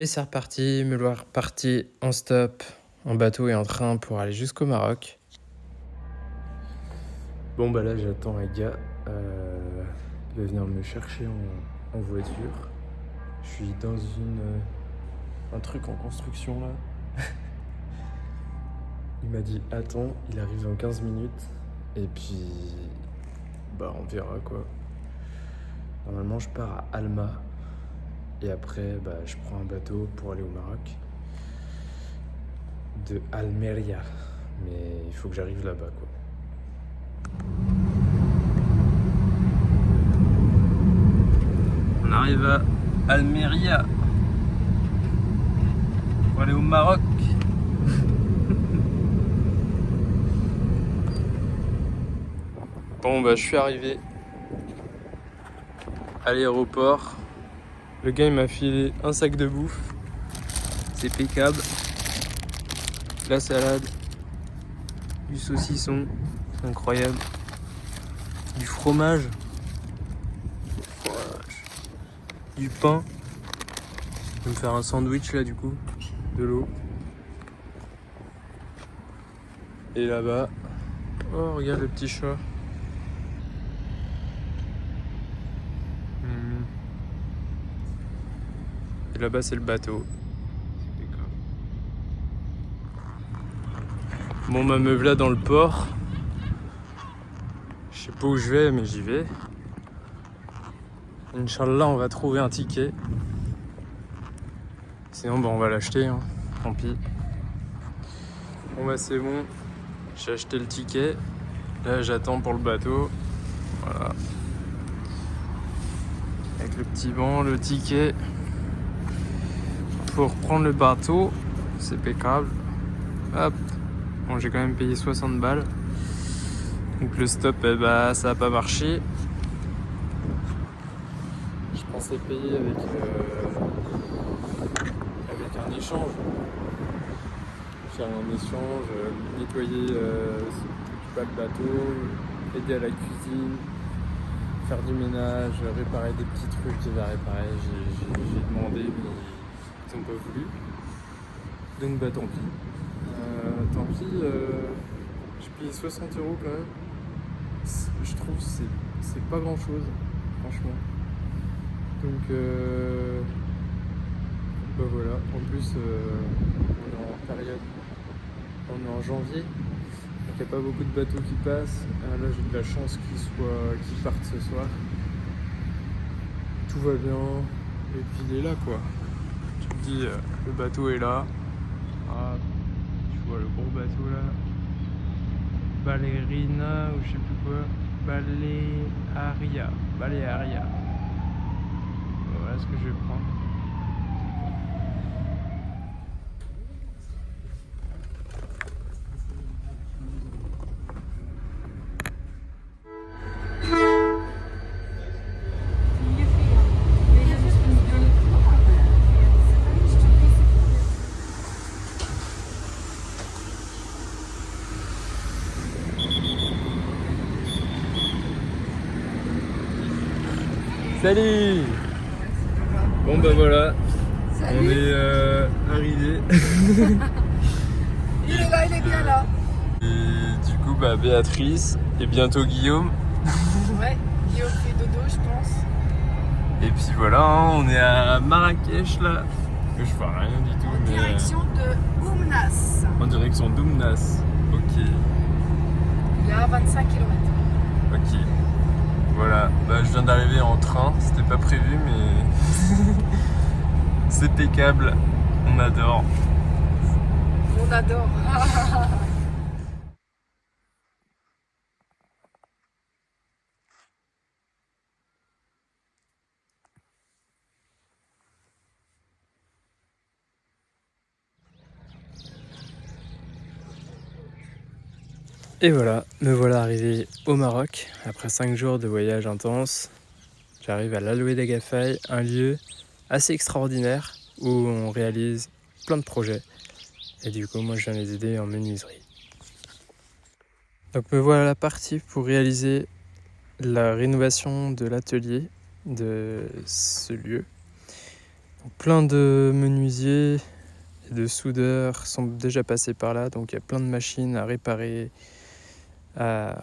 c'est reparti, me voilà reparti en stop, en bateau et en train pour aller jusqu'au Maroc. Bon bah là j'attends un gars, il va venir me chercher en voiture. Je suis dans un truc en construction là. Il m'a dit attends, il arrive dans 15 minutes et puis bah on verra quoi. Normalement je pars à Alma et après bah je prends un bateau pour aller au Maroc. De Almeria, mais il faut que j'arrive là-bas quoi. On arrive à Almeria pour aller au Maroc. Bon bah je suis arrivé à l'aéroport. Le gars il m'a filé un sac de bouffe. C'est impeccable. La salade, du saucisson, c'est incroyable. Du fromage, du pain. Je vais me faire un sandwich là du coup, de l'eau. Et là-bas, oh regarde le petit chat. Et là-bas c'est le bateau. Bon bah me voilà dans le port. Je sais pas où je vais mais j'y vais. Inch'Allah on va trouver un ticket. Sinon bah on va l'acheter, hein. Tant pis. Bon bah c'est bon. J'ai acheté le ticket. Là j'attends pour le bateau. Voilà. Avec le petit banc, le ticket. Pour reprendre le bateau. C'est impeccable. Hop. Bon j'ai quand même payé 60 balles. Donc le stop, bah, ça n'a pas marché. Je pensais payer avec un échange. Faire un échange, nettoyer le bateau, aider à la cuisine, faire du ménage, réparer des petits trucs qu'il y avait à réparer. J'ai demandé, mais ils n'ont pas voulu. Donc bah tant pis. J'ai payé 60 € quand même. Je trouve que c'est pas grand chose, franchement. Donc bah voilà, en plus on est en période, on est en janvier, donc il n'y a pas beaucoup de bateaux qui passent. Là j'ai de la chance qu'ils partent ce soir. Tout va bien, et puis il est là quoi. Tu te dis le bateau est là. Ah, tu vois le gros bateau là. Ballerina ou je sais plus quoi. Balearia. Voilà ce que je vais prendre. Salut. Bon bah voilà. Salut. On est arrivé. Il est là, il est bien là. Et du coup bah Béatrice et bientôt Guillaume. Ouais, Guillaume fait dodo je pense. Et puis voilà, hein, on est à Marrakech là. Je vois rien du tout. En direction de Oumnas. En direction d'Oumnas. Ok. Il y a 25 km. Ok. Voilà, bah, je viens d'arriver en train, c'était pas prévu mais c'est impeccable, on adore. On adore. Et voilà, me voilà arrivé au Maroc, après 5 jours de voyage intense. J'arrive à l'Aloe d'Agafay, un lieu assez extraordinaire où on réalise plein de projets. Et du coup, moi je viens les aider en menuiserie. Donc me voilà parti pour réaliser la rénovation de l'atelier de ce lieu. Plein de menuisiers et de soudeurs sont déjà passés par là, donc il y a plein de machines à réparer, à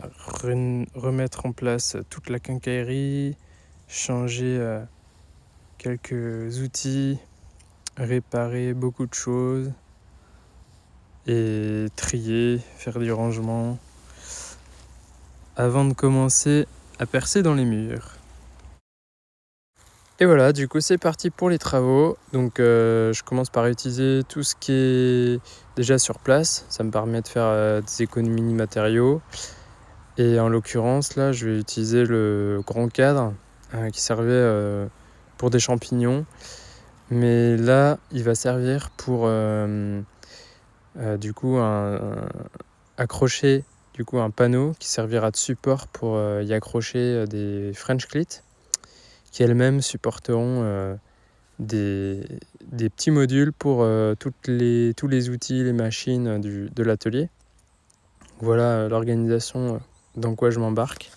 remettre en place toute la quincaillerie, changer quelques outils, réparer beaucoup de choses et trier, faire du rangement avant de commencer à percer dans les murs. Et voilà, du coup c'est parti pour les travaux. Donc je commence par utiliser tout ce qui est déjà sur place. Ça me permet de faire des économies de matériaux. Et en l'occurrence là, je vais utiliser le grand cadre qui servait pour des champignons. Mais là, il va servir pour du coup accrocher un panneau qui servira de support pour y accrocher des French cleats qui elles-mêmes supporteront des petits modules pour tous les outils, les machines de l'atelier. Voilà l'organisation dans quoi je m'embarque.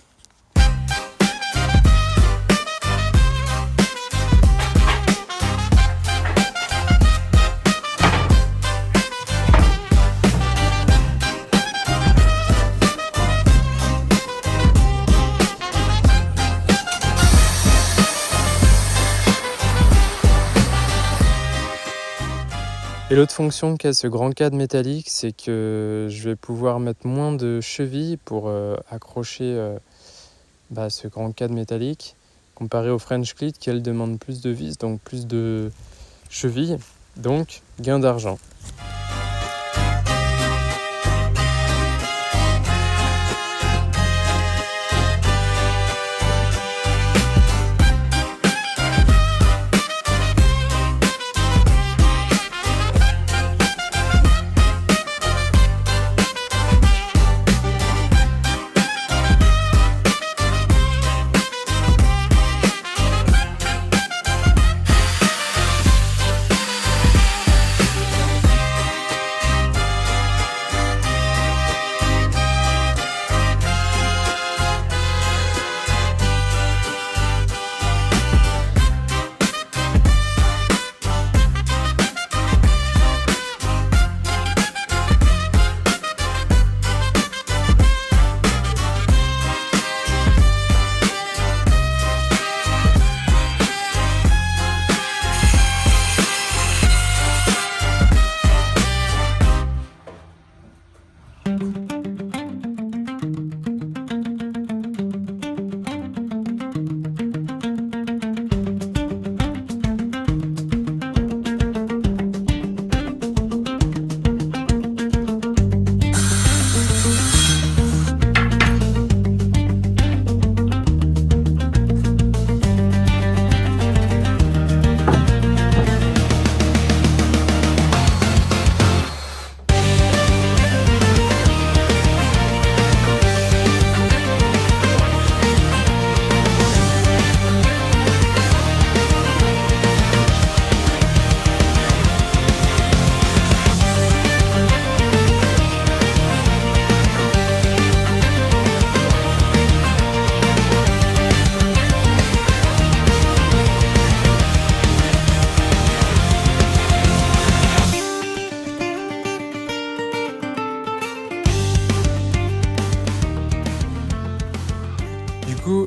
Et l'autre fonction qu'a ce grand cadre métallique, c'est que je vais pouvoir mettre moins de chevilles pour accrocher ce grand cadre métallique, comparé au French cleat qui elle demande plus de vis, donc plus de chevilles, donc gain d'argent.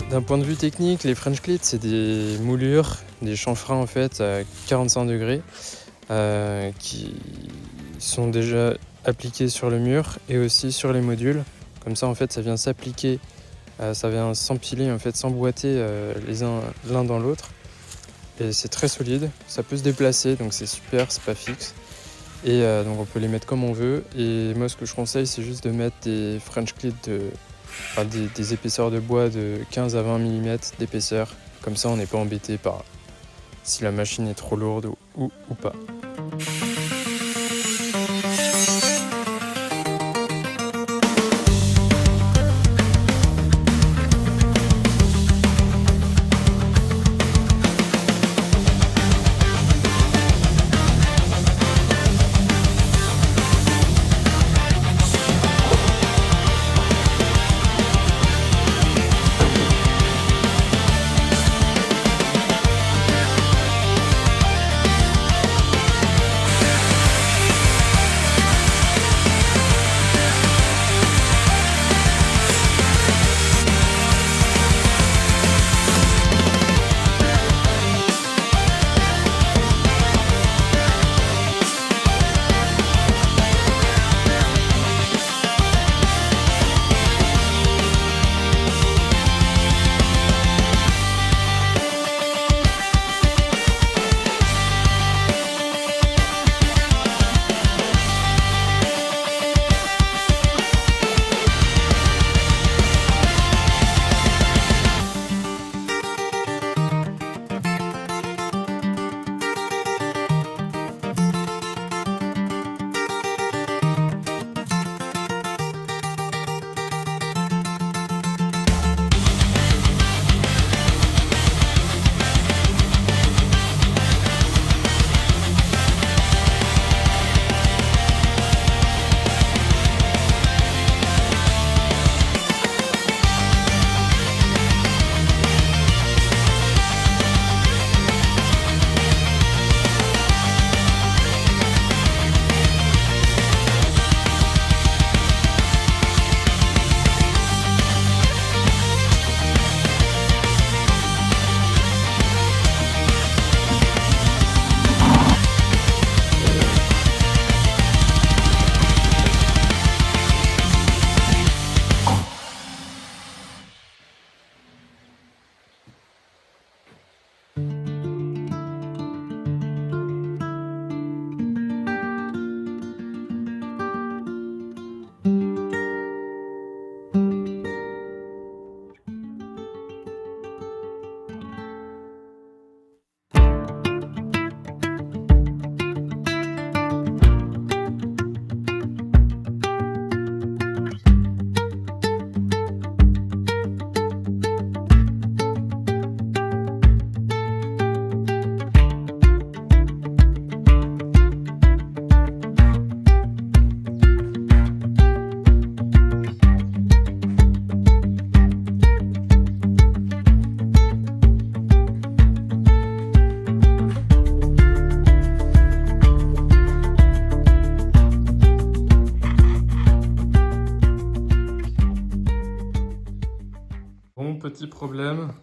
D'un point de vue technique, les French cleats, c'est des moulures, des chanfreins en fait à 45 degrés qui sont déjà appliqués sur le mur et aussi sur les modules. Comme ça en fait ça vient s'appliquer, ça vient s'empiler en fait, s'emboîter l'un dans l'autre. Et c'est très solide, ça peut se déplacer donc c'est super, c'est pas fixe. Et donc on peut les mettre comme on veut. Et moi ce que je conseille c'est juste de mettre des French cleats des épaisseurs de bois de 15 à 20 mm d'épaisseur. Comme ça on n'est pas embêté par si la machine est trop lourde ou pas. Bon, petit problème.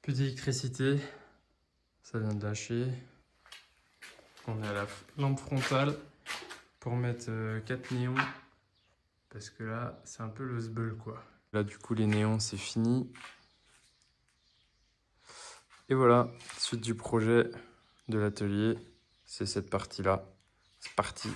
Plus d'électricité. Ça vient de lâcher. On est à la lampe frontale pour mettre 4 néons. Parce que là, c'est un peu le sbeul, quoi. Là, du coup, les néons, c'est fini. Et voilà, suite du projet de l'atelier, c'est cette partie-là. C'est parti.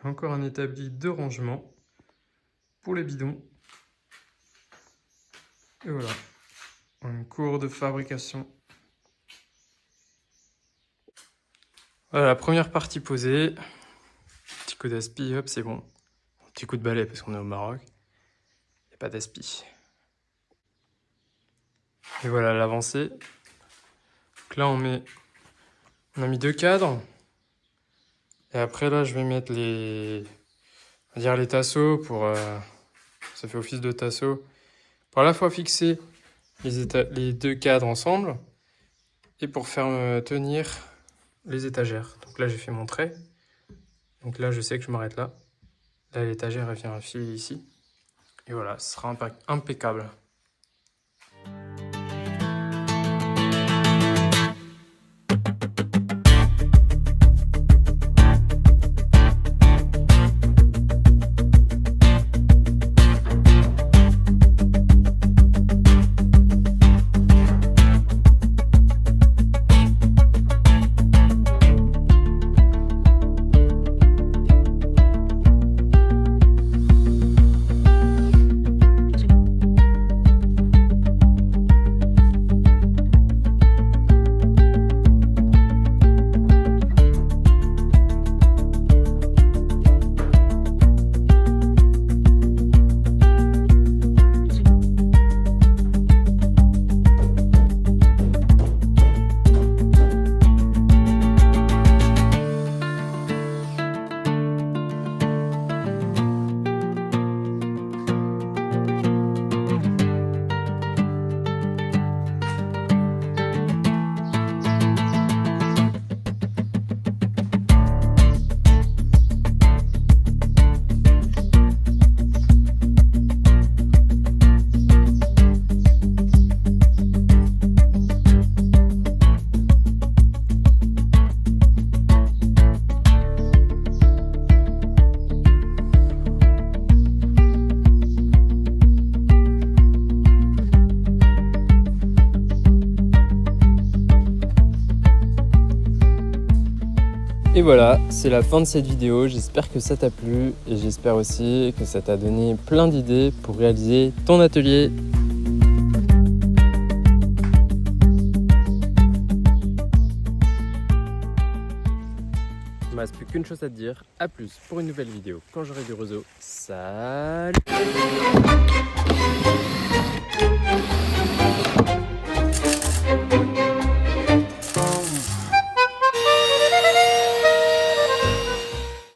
Encore un établi de rangement pour les bidons. Et voilà, un cours de fabrication. Voilà la première partie posée. Petit coup d'aspi, hop, c'est bon. Petit coup de balai parce qu'on est au Maroc. Il n'y a pas d'aspi. Et voilà l'avancée. Donc là, on a mis 2 cadres. Et après là, je vais mettre les tasseaux pour... ça fait office de tasseau. Pour à la fois fixer les 2 cadres ensemble et pour faire tenir les étagères. Donc là, j'ai fait mon trait. Donc là, je sais que je m'arrête là. Là, l'étagère, elle vient filer ici. Et voilà, ce sera impeccable. Et voilà, c'est la fin de cette vidéo. J'espère que ça t'a plu et j'espère aussi que ça t'a donné plein d'idées pour réaliser ton atelier. Il ne me reste plus qu'une chose à te dire. À plus pour une nouvelle vidéo quand j'aurai du réseau. Salut!